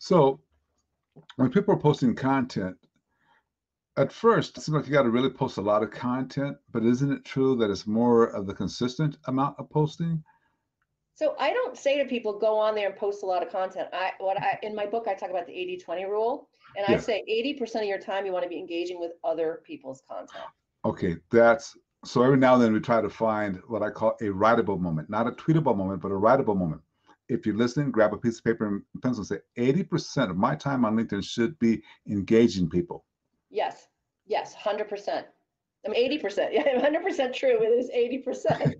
So when people are posting content, at first, it seems like you got to really post a lot of content, but isn't it true that it's more of the consistent amount of posting? So I don't say to people, go on there and post a lot of content. In my book, I talk about the 80-20 rule. And I Yes. say 80% of your time you want to be engaging with other people's content. Okay, that's so every now and then we try to find what I call a writable moment, not a tweetable moment, but a writable moment. If you're listening, grab a piece of paper and pencil and say 80% of my time on LinkedIn should be engaging people. Yes, yes, 100%. I mean, 80%. Yeah, 100% true. It is 80%.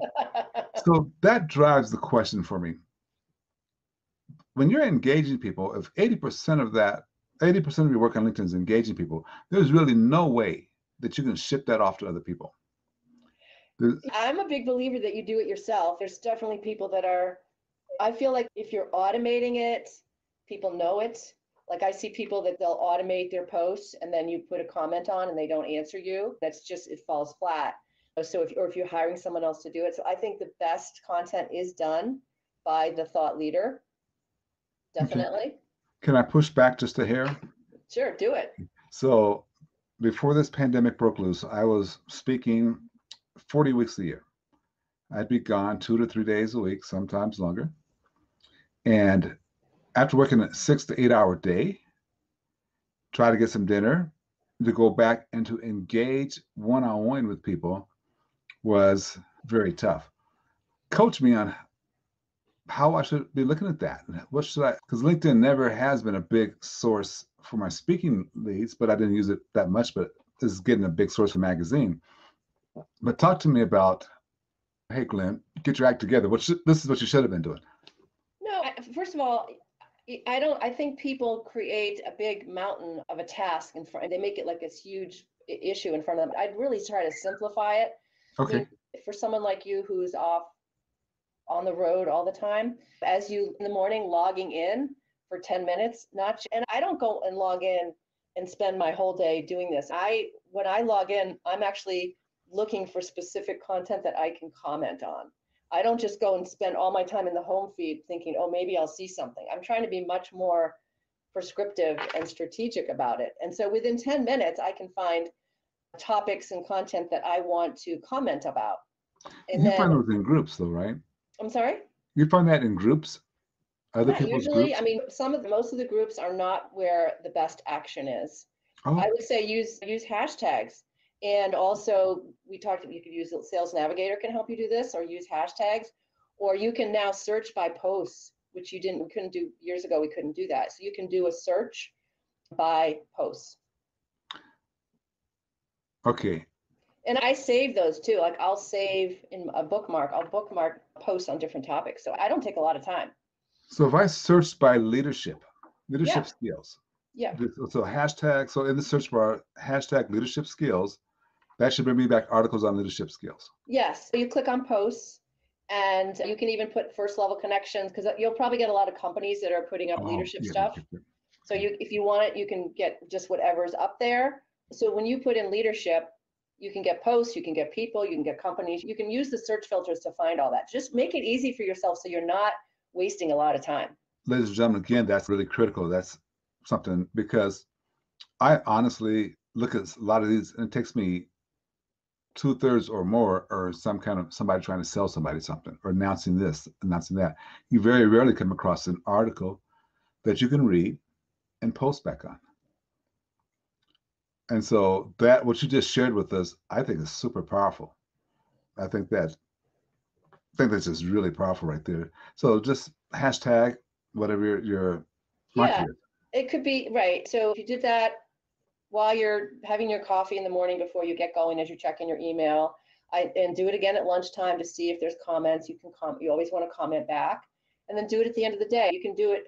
So that drives the question for me. When you're engaging people, if 80% of that, 80% of your work on LinkedIn is engaging people, there's really no way that you can ship that off to other people. There's, I'm a big believer that you do it yourself. There's definitely people that are, I feel like if you're automating it, people know it. Like I see people that they'll automate their posts and then you put a comment on and they don't answer you. That's just, it falls flat. So if you're hiring someone else to do it. So I think the best content is done by the thought leader. okay. Definitely. Can I push back just a hair? Sure, do it. So before this pandemic broke loose, I was speaking 40 weeks a year. I'd be gone 2 to 3 days a week, sometimes longer. And after working a 6 to 8 hour day, try to get some dinner, to go back and to engage one on one with people was very tough. Coach me on how I should be looking at that. What should I, because LinkedIn never has been a big source for my speaking leads, but I didn't use it that much, but this is getting a big source for magazine. But talk to me about, hey, Glenn, get your act together. This is what you should have been doing. No, first of all, I think people create a big mountain of a task in front, and they make it like this huge issue in front of them. I'd really try to simplify it. I Okay. mean, for someone like you who's off on the road all the time, as you in the morning logging in for 10 minutes, and I don't go and log in and spend my whole day doing this. When I log in, I'm actually looking for specific content that I can comment on. I don't just go and spend all my time in the home feed thinking, oh, maybe I'll see something. I'm trying to be much more prescriptive and strategic about it. And so within 10 minutes, I can find topics and content that I want to comment about. And You find then, those in groups, though, right? I'm sorry? You find that in groups, other Not people's usually. I groups. mean, most of the groups are not where the best action is. I Oh, would say use hashtags. And also we talked, you could use Sales Navigator can help you do this, or use hashtags, or you can now search by posts, which we couldn't do years ago. We couldn't do that. So you can do a search by posts. okay. And I save those too. Like I'll save in a bookmark, I'll bookmark posts on different topics. So I don't take a lot of time. So if I search by leadership Yeah. skills, Yeah. so hashtag, so in the search bar, hashtag leadership skills, that should bring me back articles on leadership skills. Yes, so you click on posts and you can even put first level connections because you'll probably get a lot of companies that are putting up Oh, leadership yeah, stuff. yeah, yeah. So Okay. if you want it, you can get just whatever's up there. So when you put in leadership, you can get posts, you can get people, you can get companies, you can use the search filters to find all that. Just make it easy for yourself so you're not wasting a lot of time. Ladies and gentlemen, again, that's really critical. That's something because I honestly look at a lot of these, and it takes me 2/3 or more, or some kind of somebody trying to sell somebody something, or announcing this, announcing that. You very rarely come across an article that you can read and post back on. And so that what you just shared with us, I think is super powerful. I think that I think that's just really powerful right there. So just hashtag whatever your Yeah, mantra is. it could be right. So if you did that while you're having your coffee in the morning before you get going, as you're checking your email, and do it again at lunchtime to see if there's comments. You always want to comment back, and then do it at the end of the day. You can do it.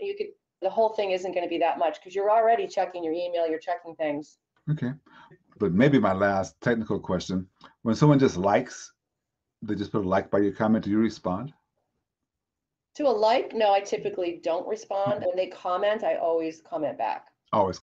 The whole thing isn't going to be that much because you're already checking your email. You're checking things. Okay. But maybe my last technical question: when someone just likes, they just put a like by your comment, do you respond? To a like, no, I typically don't respond. When they comment, I always comment back. Always